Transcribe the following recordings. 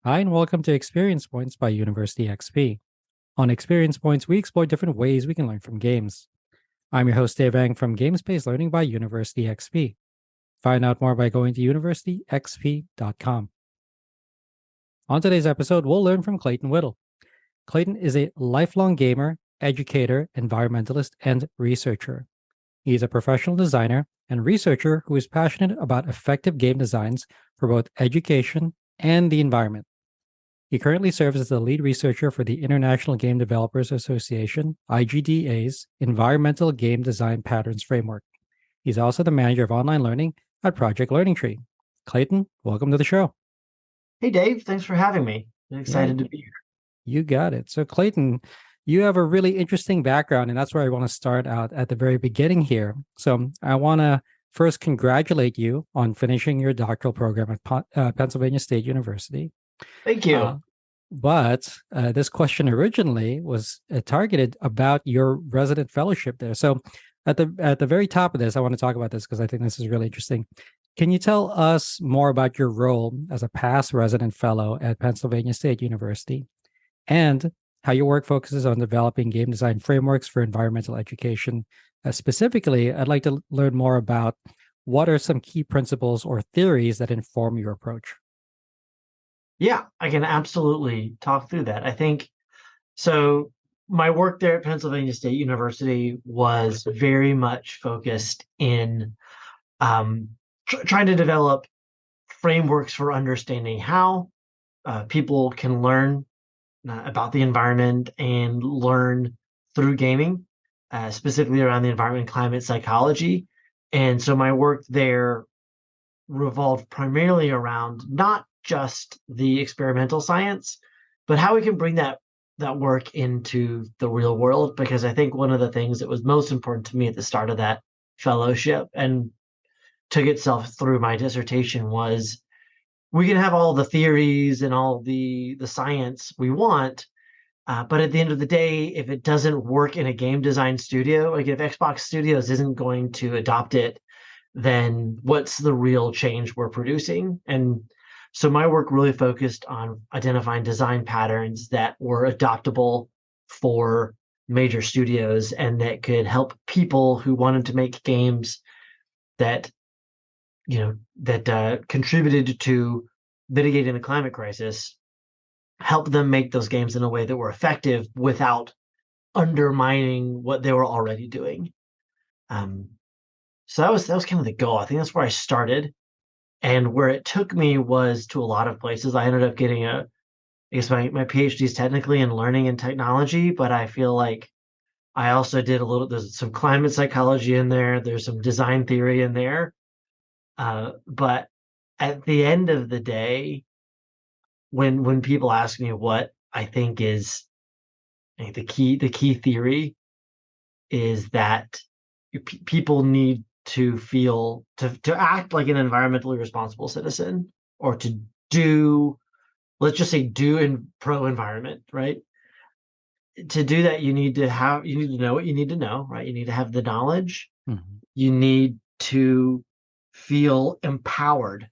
Hi, and welcome to Experience Points by University XP. On Experience Points, we explore different ways we can learn from games. I'm your host, Dave Eng from Games-Based Learning by University XP. Find out more by going to universityxp.com. On today's episode, we'll learn from Clayton Whittle. Clayton is a lifelong gamer, educator, environmentalist, and researcher. He's a professional designer and researcher who is passionate about effective game designs for both education and the environment. He currently serves as the lead researcher for the International Game Developers Association, IGDA's Environmental Game Design Patterns Framework. He's also the manager of online learning at Project Learning Tree. Clayton, welcome to the show. Hey, Dave, thanks for having me. I'm Yeah, excited to be here. you got it. So, Clayton, you have a really interesting background, and that's where I want to start out at the very beginning here. So, I want to first congratulate you on finishing your doctoral program at Pennsylvania State University. Thank you. But this question originally was targeted about your resident fellowship there. So at the very top of this, I want to talk about this because I think this is really interesting. Can you tell us more about your role as a past resident fellow at Pennsylvania State University and how your work focuses on developing game design frameworks for environmental education? Specifically, I'd like to learn more about what are some key principles or theories that inform your approach. Yeah, I can absolutely talk through that. I think so. My work there at Pennsylvania State University was very much focused in trying to develop frameworks for understanding how people can learn about the environment and learn through gaming, specifically around the environment, climate psychology. And so my work there revolved primarily around not just the experimental science, but how we can bring that work into the real world. Because I think one of the things that was most important to me at the start of that fellowship and took itself through my dissertation was we can have all the theories and all the science we want, but at the end of the day, if it doesn't work in a game design studio, like if Xbox Studios isn't going to adopt it, then what's the real change we're producing? And so my work really focused on identifying design patterns that were adoptable for major studios and that could help people who wanted to make games that contributed to mitigating the climate crisis, help them make those games in a way that were effective without undermining what they were already doing. Um, so that was kind of the goal. I think that's where I started. And where it took me was to a lot of places. I ended up getting I guess my PhD is technically in learning and technology, but I feel like I also did there's some climate psychology in there. There's some design theory in there. But at the end of the day, when people ask me what I think is the key theory is that people need to feel to act like an environmentally responsible citizen or to do, let's just say, do in pro environment, right? To do that, you need to know what you need to know, right? You need to have the knowledge. Mhm. You need to feel empowered,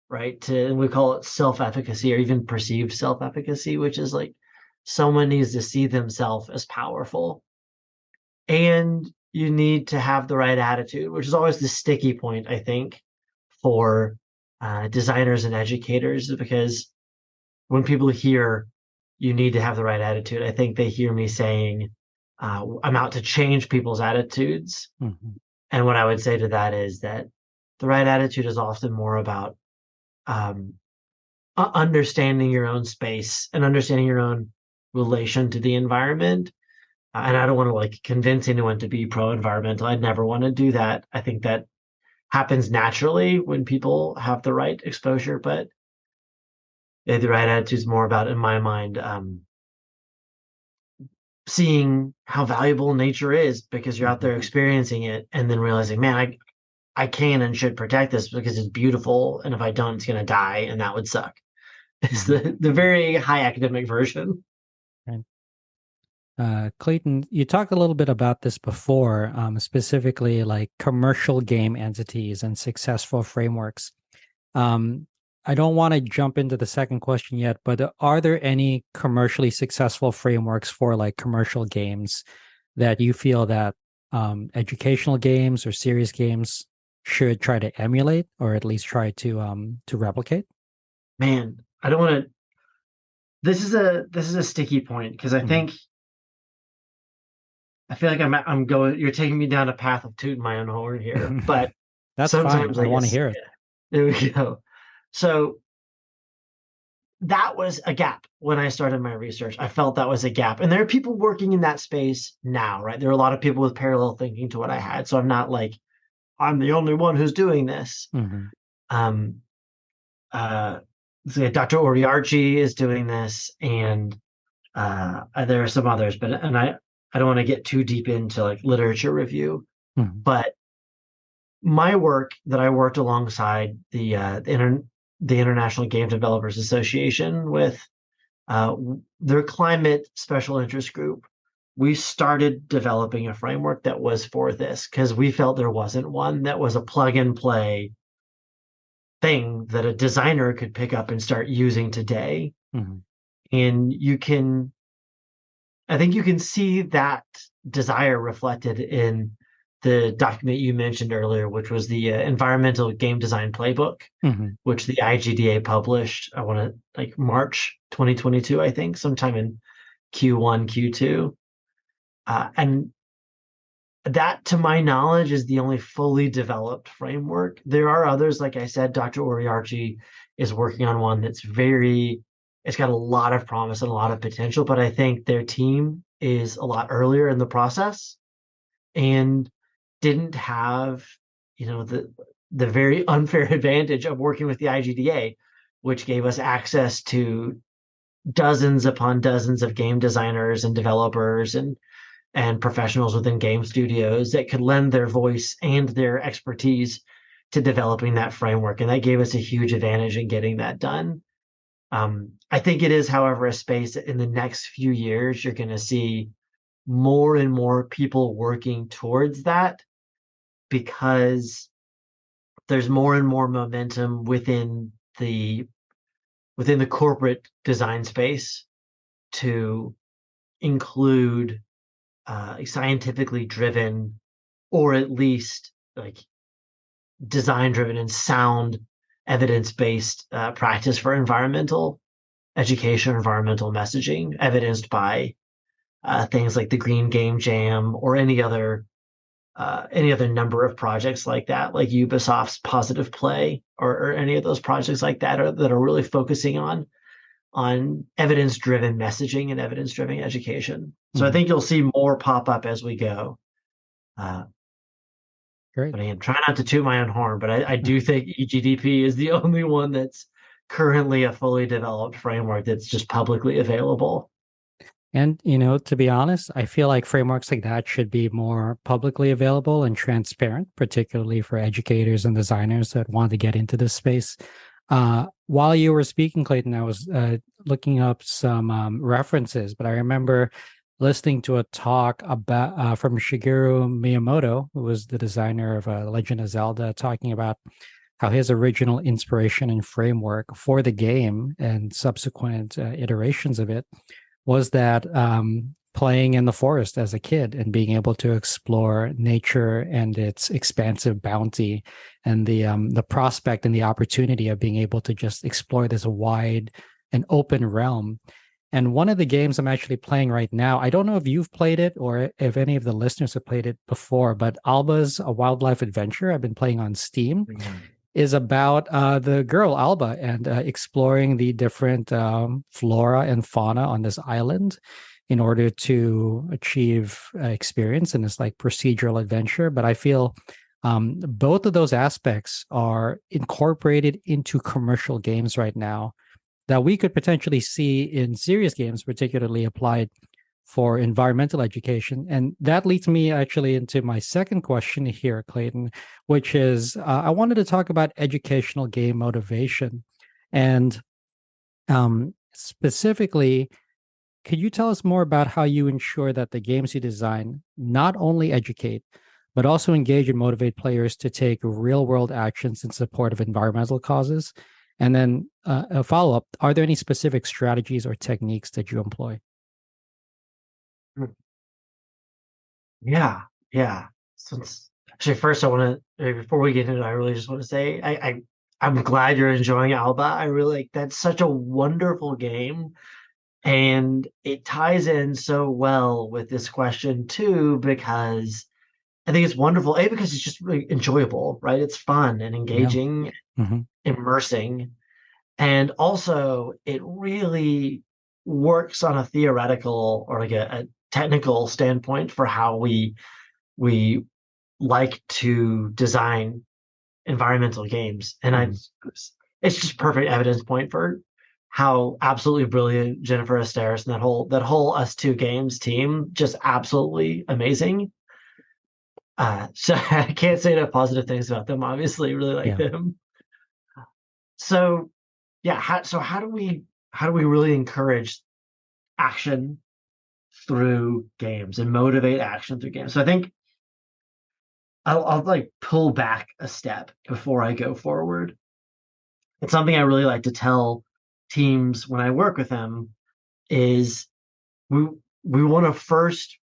right? And we call it self-efficacy or even perceived self-efficacy, which is like someone needs to see themselves as powerful. And you need to have the right attitude, which is always the sticky point, I think, for designers and educators, because when people hear you need to have the right attitude, I think they hear me saying, I'm out to change people's attitudes. Mhm. And what I would say to that is that the right attitude is often more about um, understanding your own space and understanding your own relation to the environment. And I don't want to like convince anyone to be pro-environmental. I'd never want to do that. I think that happens naturally when people have the right exposure, but the right attitude is more about, in my mind, seeing how valuable nature is because you're out Mhm. there experiencing it and then realizing, man, I can and should protect this because it's beautiful. And if I don't, it's going to die. And that would suck. It's Mhm. the very high academic version. Right. Clayton, you talked a little bit about this before, specifically like commercial game entities and successful frameworks. Um, I don't want to jump into the second question yet, but are there any commercially successful frameworks for like commercial games that you feel that educational games or serious games should try to emulate or at least try to replicate? Man, I don't want to. This is a sticky point because Mhm. I feel like I'm going. You're taking me down a path of tooting my own horn here, but That's fine. sometimes I I want to guess hear it. yeah, there we go. So that was a gap when I started my research. I felt that was a gap, and there are people working in that space now, right? There are a lot of people with parallel thinking to what I had, so I'm not like I'm the only one who's doing this. Hmm. Um, uh, so Dr. Oriarchi is doing this, and there are some others, but and I don't want to get too deep into like literature review, Hmm. but my work that I worked alongside the International Game Developers Association with uh, their climate special interest group, we started developing a framework that was for this because we felt there wasn't one that was a plug and play thing that a designer could pick up and start using today. Hmm. And I think you can see that desire reflected in the document you mentioned earlier, which was the Environmental Game Design Playbook, Hmm. which the IGDA published. I want to like March 2022, I think, sometime in Q1, Q2. And that, to my knowledge, is the only fully developed framework. There are others, like I said, Dr. Oriarchi is working on one it's got a lot of promise and a lot of potential, but I think their team is a lot earlier in the process and didn't have, the very unfair advantage of working with the IGDA, which gave us access to dozens upon dozens of game designers and developers and professionals within game studios that could lend their voice and their expertise to developing that framework. And that gave us a huge advantage in getting that done. I think it is, however, a space that in the next few years, you're going to see more and more people working towards that because there's more and more momentum within the corporate design space to include scientifically driven or at least like design driven and sound evidence based practice for environmental education, environmental messaging, evidenced by things like the Green Game Jam or any other number of projects like that, like Ubisoft's Positive Play or any of those projects like that that are really focusing on evidence driven messaging and evidence driven education. So I Hmm. think you'll see more pop up as we go. Uh, Great. but again, try not to toot my own horn, but I do think EGDP is the only one that's currently a fully developed framework that's just publicly available. And, to be honest, I feel like frameworks like that should be more publicly available and transparent, particularly for educators and designers that want to get into this space. While you were speaking, Clayton, I was looking up some references, but I remember listening to a talk about from Shigeru Miyamoto, who was the designer of Legend of Zelda, talking about how his original inspiration and framework for the game and subsequent iterations of it was that playing in the forest as a kid and being able to explore nature and its expansive bounty and the prospect and the opportunity of being able to just explore this wide and open realm. And one of the games I'm actually playing right now, I don't know if you've played it or if any of the listeners have played it before, but Alba's A Wildlife Adventure, I've been playing on Steam, Yeah. is about the girl Alba and exploring the different flora and fauna on this island in order to achieve experience in this like procedural adventure. But I feel both of those aspects are incorporated into commercial games right now that we could potentially see in serious games, particularly applied for environmental education. And that leads me actually into my second question here, Clayton, which is I wanted to talk about educational game motivation. And specifically, could you tell us more about how you ensure that the games you design not only educate, but also engage and motivate players to take real world actions in support of environmental causes? And then a follow up: are there any specific strategies or techniques that you employ? Yeah, yeah. Actually, first I want to before we get into it, I really just want to say I'm glad you're enjoying Alba. I really like that's such a wonderful game, and it ties in so well with this question too because I think it's wonderful. A, because it's just really enjoyable, right? It's fun and Yeah. engaging, Hmm. immersing, and also it really works on a theoretical or like a technical standpoint for how we like to design environmental games. And Hmm. it's just perfect evidence point for how absolutely brilliant Jennifer Asteris and that whole Us Two Games team, just absolutely amazing. So I can't say enough positive things about them. Obviously, really like Yeah. them. So yeah, how do we really encourage action through games and motivate action through games? So I think I'll like pull back a step before I go forward. It's something I really like to tell teams when I work with them is we we want to first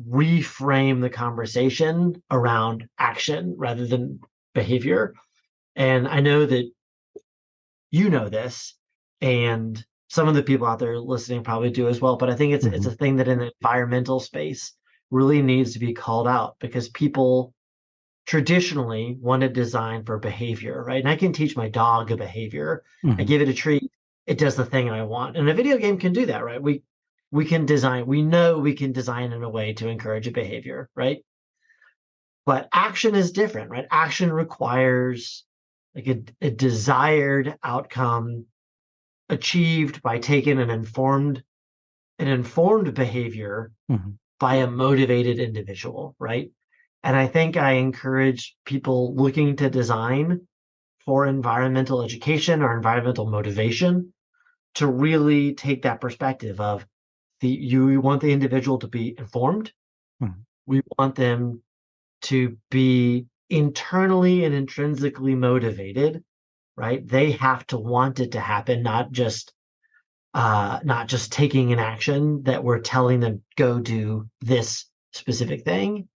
reframe the conversation around action rather than behavior. And I know that you know this, and some of the people out there listening probably do as well. But I think it's Hmm. a thing that in the environmental space really needs to be called out because people traditionally want to design for behavior, right? And I can teach my dog a behavior. I Hmm. give it a treat, it does the thing I want. And a video game can do that, right? We can design, we know we can design in a way to encourage a behavior, right? But action is different, right? Action requires like a desired outcome achieved by taking an informed behavior Hmm. by a motivated individual, right? And I think I encourage people looking to design for environmental education or environmental motivation to really take that perspective of you want the individual to be informed. Hmm. We want them to be internally and intrinsically motivated, right? They have to want it to happen, not just taking an action that we're telling them go do this specific thing.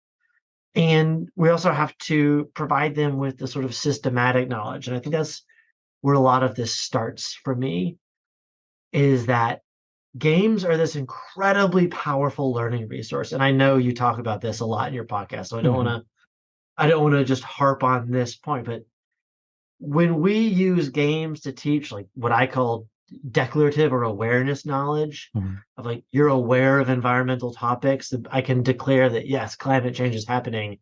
And we also have to provide them with the sort of systematic knowledge. And I think that's where a lot of this starts for me is that games are this incredibly powerful learning resource. And I know you talk about this a lot in your podcast, so Hmm. I don't want to just harp on this point, but when we use games to teach like what I call declarative or awareness knowledge Hmm. of like you're aware of environmental topics, I can declare that yes, climate change is happening.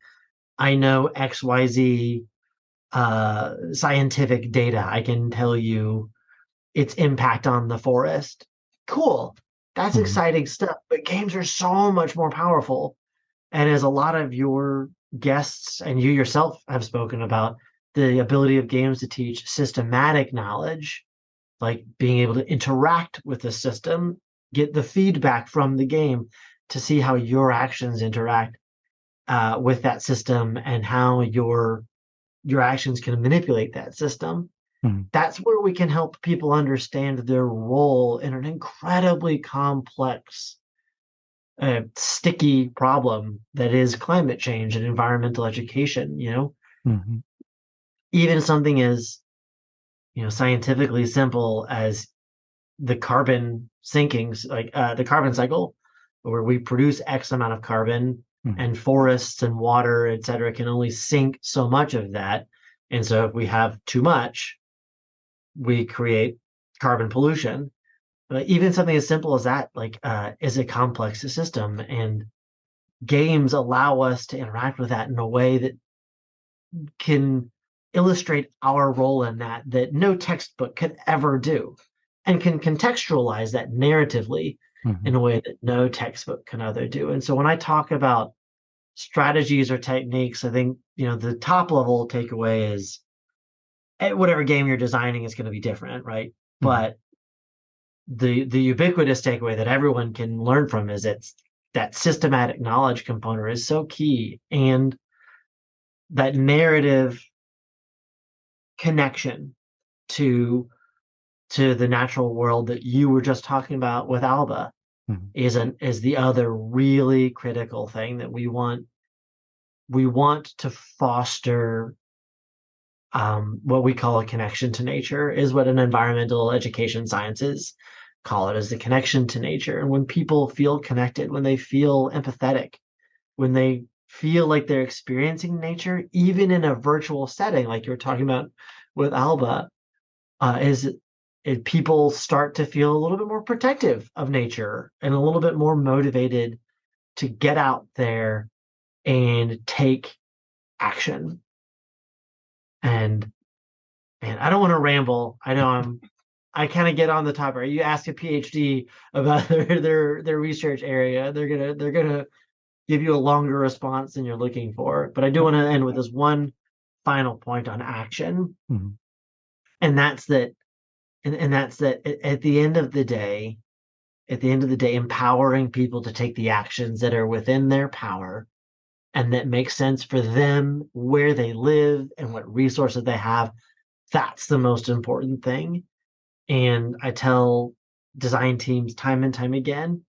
I know XYZ scientific data. I can tell you its impact on the forest. Cool. That's Hmm. exciting stuff. But games are so much more powerful. And as a lot of your guests and you yourself have spoken about, the ability of games to teach systematic knowledge, like being able to interact with the system, get the feedback from the game to see how your actions interact with that system and how your actions can manipulate that system. Hmm. That's where we can help people understand their role in an incredibly complex, sticky problem that is climate change and environmental education. Hmm. Even something as scientifically simple as the carbon sinkings, like the carbon cycle, where we produce X amount of carbon Hmm. and forests and water, et cetera, can only sink so much of that. And so if we have too much, we create carbon pollution. But even something as simple as that, like, is a complex system, and games allow us to interact with that in a way that can illustrate our role in that no textbook could ever do, and can contextualize that narratively in Hmm. a way that no textbook can ever do. And so when I talk about strategies or techniques, I think the top level takeaway is whatever game you're designing is going to be different, right? Hmm. But the ubiquitous takeaway that everyone can learn from is that systematic knowledge component is so key, and that narrative connection to to the natural world that you were just talking about with Alba Mhm. is the other really critical thing that we want to foster what we call a connection to nature is what an environmental education sciences call it, is the connection to nature. And when people feel connected, when they feel empathetic, when they feel like they're experiencing nature, even in a virtual setting, like you're talking about with Alba, is it people start to feel a little bit more protective of nature and a little bit more motivated to get out there and take action. And I don't want to ramble. I know I kind of get on the topic. You ask a PhD about their research area, they're gonna give you a longer response than you're looking for. But I do want to end with this one final point on action, Mhm. and that's that at the end of the day, empowering people to take the actions that are within their power and that make sense for them, where they live, and what resources they have. That's the most important thing. And I tell design teams time and time again,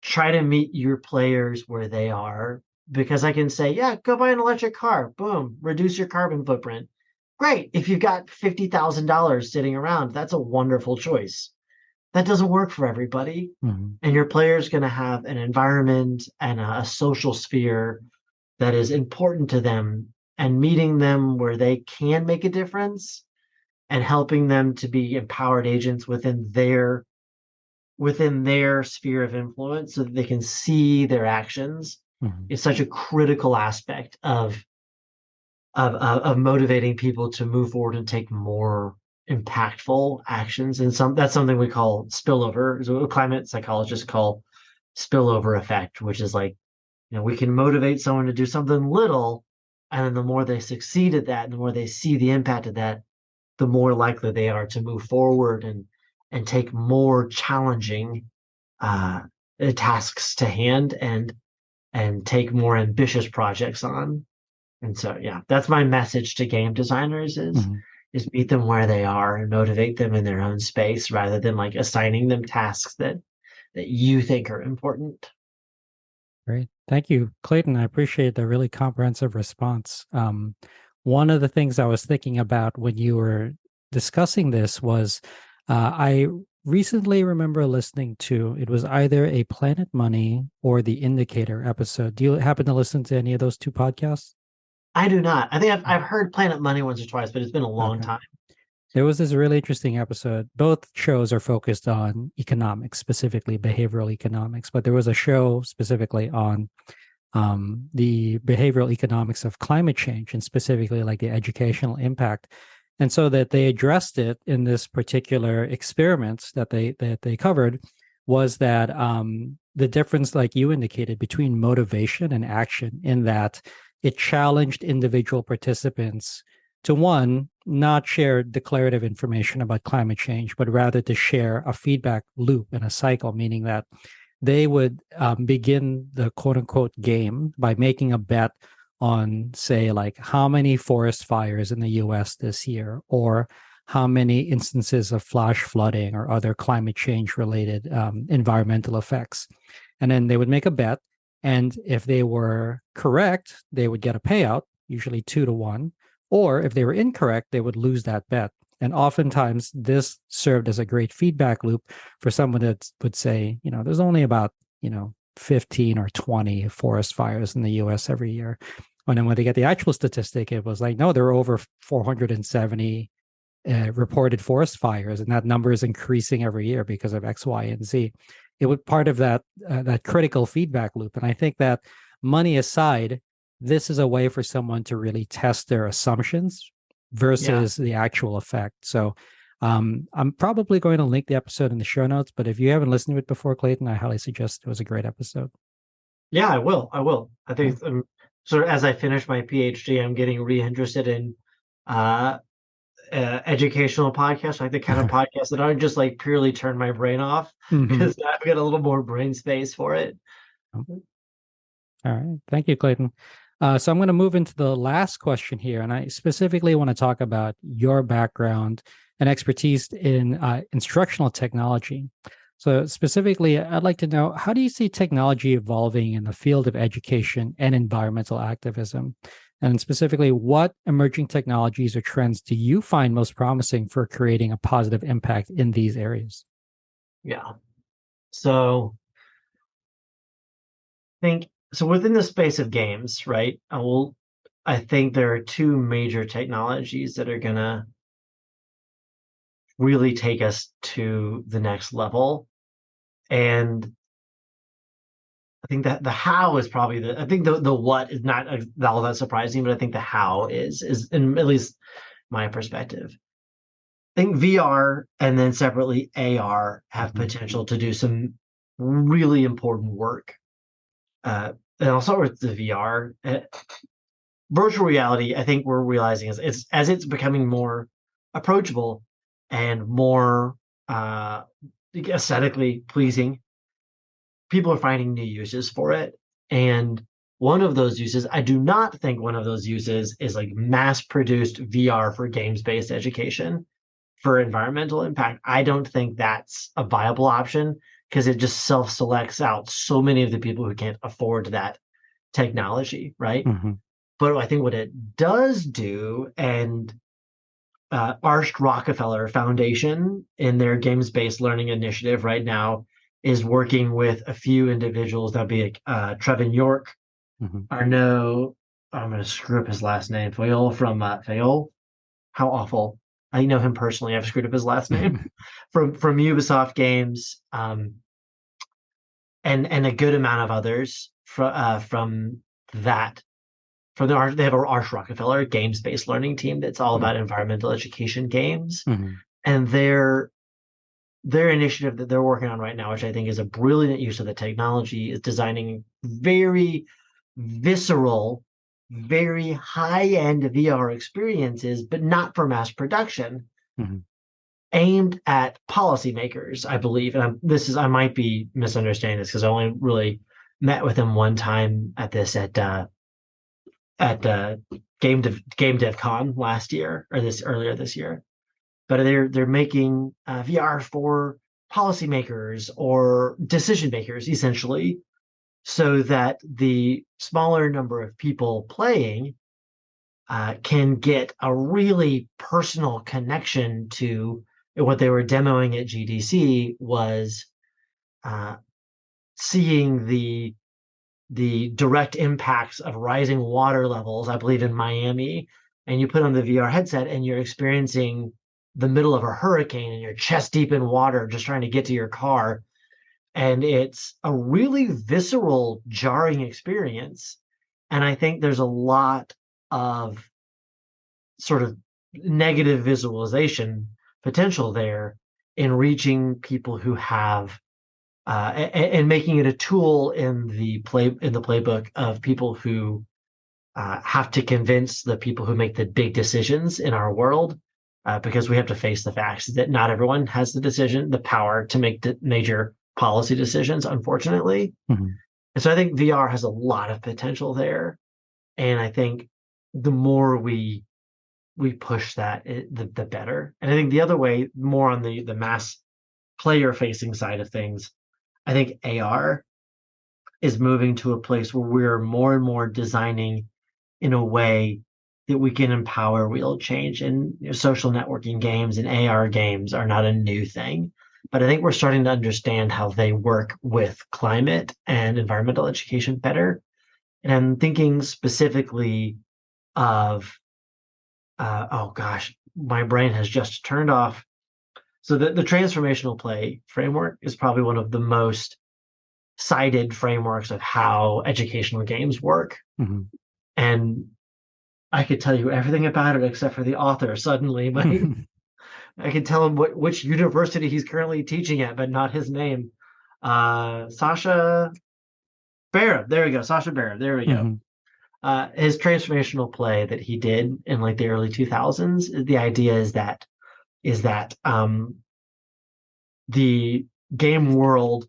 try to meet your players where they are. Because I can say, yeah, go buy an electric car. Boom, reduce your carbon footprint. Great. If you've got $50,000 sitting around, that's a wonderful choice. That doesn't work for everybody. Mhm. And your player is going to have an environment and a social sphere that is important to them, and meeting them where they can make a difference and helping them to be empowered agents within their sphere of influence so that they can see their actions Mhm. is such a critical aspect of motivating people to move forward and take more impactful actions. And that's something we call spillover. So climate psychologists call spillover effect, which is like, we can motivate someone to do something little, and then the more they succeed at that, and the more they see the impact of that, the more likely they are to move forward and take more challenging uh, tasks to hand and take more ambitious projects on. And so, yeah, that's my message to game designers Mhm. is meet them where they are and motivate them in their own space rather than like assigning them tasks that you think are important. Great. Thank you, Clayton. I appreciate the really comprehensive response. One of the things I was thinking about when you were discussing this was I recently remember listening to it was either a Planet Money or the Indicator episode. Do you happen to listen to any of those two podcasts? I do not. I think I've heard Planet Money once or twice, but it's been a long Okay. time. There was this really interesting episode. Both shows are focused on economics, specifically behavioral economics, but there was a show specifically on the behavioral economics of climate change and specifically like the educational impact. And so that they addressed it in this particular experiment that they covered was that the difference, like you indicated, between motivation and action, in that it challenged individual participants to one, not share declarative information about climate change, but rather to share a feedback loop and a cycle, meaning that they would begin the quote unquote game by making a bet on, say, like how many forest fires in the US this year, or how many instances of flash flooding or other climate change related environmental effects. And then they would make a bet. And if they were correct, they would get a payout, usually 2 to 1. Or if they were incorrect, they would lose that bet. And oftentimes, this served as a great feedback loop for someone that would say, there's only about, 15 or 20 forest fires in the US every year. And then when they get the actual statistic, it was like, no, there are over 470 reported forest fires, and that number is increasing every year because of X, Y, and Z. It was part of that critical feedback loop. And I think that, money aside, this is a way for someone to really test their assumptions Yeah. versus the actual effect. So I'm probably going to link the episode in the show notes, but if you haven't listened to it before, Clayton, I highly suggest. It was a great episode. Yeah, I will. I will. I Yeah. think sort of as I finish my PhD, I'm getting reinterested in uh, educational podcasts, like the kind of podcasts that aren't just like purely turn my brain off, Mhm. because I've got a little more brain space for it. All right. Thank you, Clayton. So I'm going to move into the last question here, and I specifically want to talk about your background and expertise in instructional technology. So, specifically, I'd like to know, how do you see technology evolving in the field of education and environmental activism? And specifically, what emerging technologies or trends do you find most promising for creating a positive impact in these areas? Yeah. So think so within the space of games, right? I think there are two major technologies that are gonna really take us to the next level. And I think that the how is probably I think the what is not all that surprising, but I think the how is in at least my perspective. I think VR and then separately AR have Mhm. potential to do some really important work. And I'll start with the VR. Virtual reality, I think we're realizing is as it's becoming more approachable and more aesthetically pleasing, people are finding new uses for it. And one of those uses, I do not think one of those uses is like mass produced VR for games based education for environmental impact. I don't think that's a viable option because it just self selects out so many of the people who can't afford that technology, right? Mhm. But I think what it does do, and Arst Rockefeller Foundation in their games-based learning initiative right now is working with a few individuals. That'd be like Trevin York, Mhm. Arnaud. I'm going to screw up his last name. Fayol from Fayol. How awful! I know him personally. I've screwed up his last name from Ubisoft Games, and a good amount of others from that they have a Arch Rockefeller games-based learning team that's all about environmental education games. Mhm. And their initiative that they're working on right now, which I think is a brilliant use of the technology, is designing very visceral, very high-end VR experiences, but not for mass production, Mhm. aimed at policymakers, I believe. And I might be misunderstanding this because I only really met with them one time at this at Game Dev Con last year or this earlier this year. But they're making VR for policymakers or decision makers essentially, so that the smaller number of people playing can get a really personal connection to what they were demoing at GDC was uh, seeing the direct impacts of rising water levels, I believe in Miami, and you put on the VR headset and you're experiencing the middle of a hurricane and you're chest deep in water just trying to get to your car. And it's a really visceral, jarring experience. And I think there's a lot of sort of negative visualization potential there in reaching people who have and making it a tool in the playbook of people who have to convince the people who make the big decisions in our world, because we have to face the facts that not everyone has the power to make the major policy decisions, unfortunately. Mhm. And so I think VR has a lot of potential there, and I think the more we push that, the better. And I think the other way, more on the mass player facing side of things, I think AR is moving to a place where we're more and more designing in a way that we can empower real change. And social networking games and AR games are not a new thing, but I think we're starting to understand how they work with climate and environmental education better. And I'm thinking specifically of, oh gosh, my brain has just turned off. So the transformational play framework is probably one of the most cited frameworks of how educational games work. Mhm. And I could tell you everything about it except for the author. Suddenly, I could tell him which university he's currently teaching at, but not his name. Sasha Barra. There we go. Sasha Barra. There we go. Mhm. His transformational play that he did in like the early 2000s. The idea is that the game world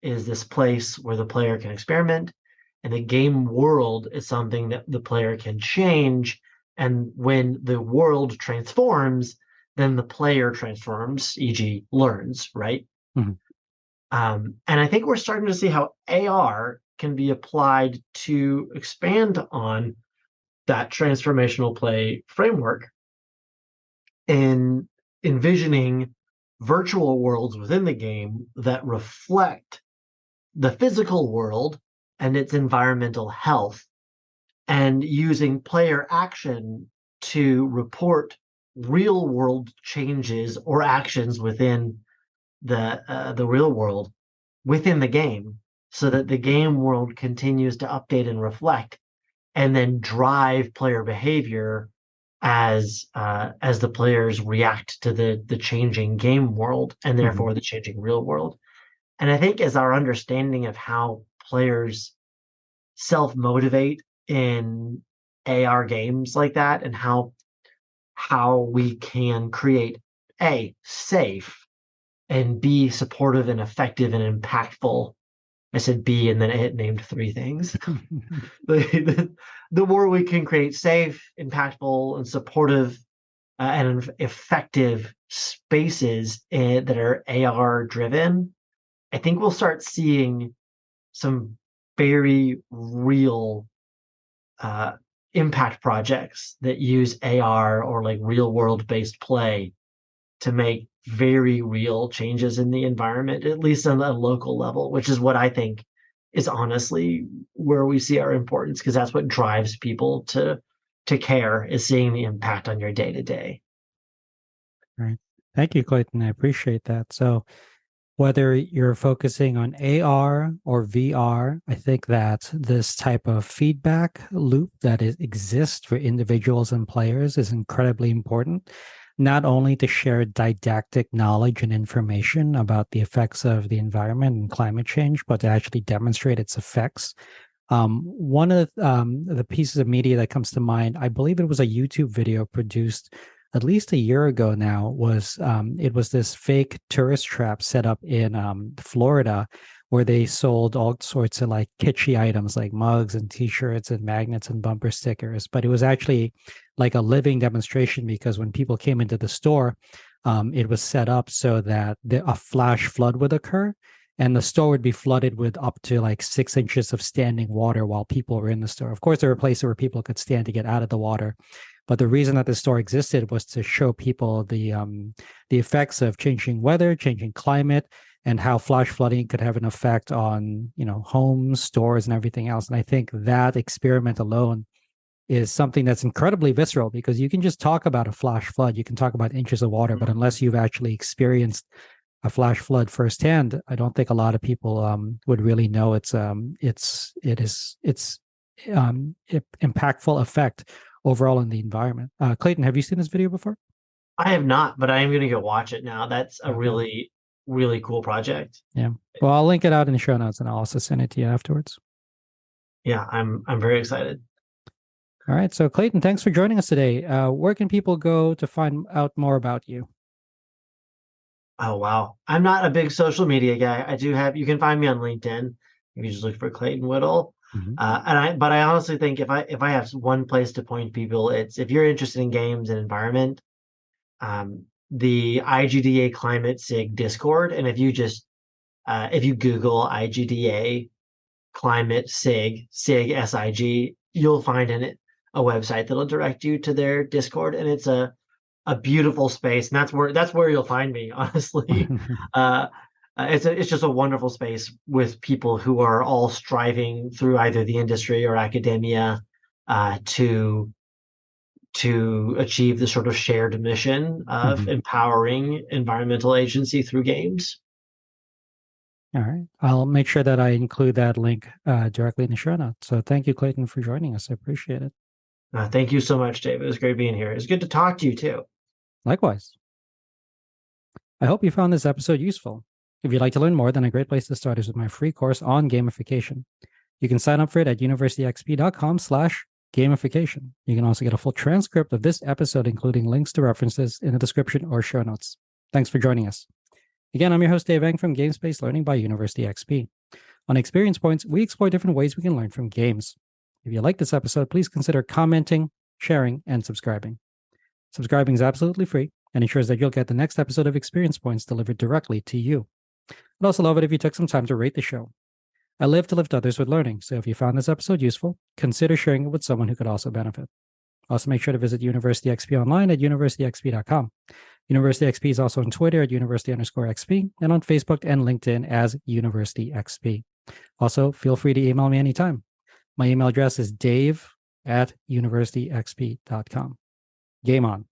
is this place where the player can experiment, and the game world is something that the player can change. And when the world transforms, then the player transforms, e.g., learns, right? Mhm. And I think we're starting to see how AR can be applied to expand on that transformational play framework in envisioning virtual worlds within the game that reflect the physical world and its environmental health, and using player action to report real world changes or actions within the real world within the game, so that the game world continues to update and reflect and then drive player behavior as the players react to the changing game world and Mhm. therefore the changing real world. And I think as our understanding of how players self motivate in AR games like that, and how we can create a safe and B supportive and effective and impactful. I said B and then it named three things. The more we can create safe, impactful, and supportive and effective spaces that are AR driven, I think we'll start seeing some very real uh, impact projects that use AR or like real world based play to make very real changes in the environment, at least on a local level, which is what I think is honestly where we see our importance, because that's what drives people to care, is seeing the impact on your day to day. Right. Thank you, Clayton. I appreciate that. So, whether you're focusing on AR or VR, I think that this type of feedback loop that exists for individuals and players is incredibly important, not only to share didactic knowledge and information about the effects of the environment and climate change, but to actually demonstrate its effects. One of the pieces of media that comes to mind, I believe it was a YouTube video produced at least a year ago now, was it was this fake tourist trap set up in Florida, where they sold all sorts of like kitschy items like mugs and t-shirts and magnets and bumper stickers. But it was actually like a living demonstration, because when people came into the store, it was set up so that a flash flood would occur, and the store would be flooded with up to like 6 inches of standing water while people were in the store. Of course, there were places where people could stand to get out of the water, but the reason that the store existed was to show people the effects of changing weather, changing climate, and how flash flooding could have an effect on, homes, stores, and everything else. And I think that experiment alone is something that's incredibly visceral, because you can just talk about a flash flood, you can talk about inches of water, but unless you've actually experienced a flash flood firsthand, I don't think a lot of people would really know its impactful effect overall in the environment. Clayton, have you seen this video before? I have not, but I am going to go watch it now. That's a Okay. really, really cool project. Yeah. Well, I'll link it out in the show notes, and I'll also send it to you afterwards. Yeah, I'm very excited. All right. So, Clayton, thanks for joining us today. Where can people go to find out more about you? Oh wow. I'm not a big social media guy. I do have, you can find me on LinkedIn. You just look for Clayton Whittle. Mhm. But I honestly think if I have one place to point people, it's if you're interested in games and environment, the IGDA Climate SIG Discord. And if you Google IGDA Climate SIG SIG, you'll find a website that'll direct you to their Discord, and it's a beautiful space, and that's where you'll find me, honestly. Uh, it's just a wonderful space with people who are all striving through either the industry or academia to achieve the sort of shared mission of Mhm. empowering environmental agency through games. All right. I'll make sure that I include that link directly in the show notes. So, thank you, Clayton, for joining us. I appreciate it. Thank you so much, Dave. It was great being here. It's good to talk to you too. Likewise. I hope you found this episode useful. If you'd like to learn more, then a great place to start is with my free course on gamification. You can sign up for it at universityxp.com/gamification. You can also get a full transcript of this episode, including links to references in the description or show notes. Thanks for joining us. Again, I'm your host, Dave Eng from Games-Based Learning by University XP. On Experience Points, we explore different ways we can learn from games. If you like this episode, please consider commenting, sharing, and subscribing. Subscribing is absolutely free. and ensures that you'll get the next episode of Experience Points delivered directly to you. I'd also love it if you took some time to rate the show. I live to lift others with learning, so if you found this episode useful, consider sharing it with someone who could also benefit. Also, make sure to visit University XP online at universityxp.com. University XP is also on Twitter at university_XP and on Facebook and LinkedIn as University XP. Also, feel free to email me anytime. My email address is dave@universityxp.com. Game on.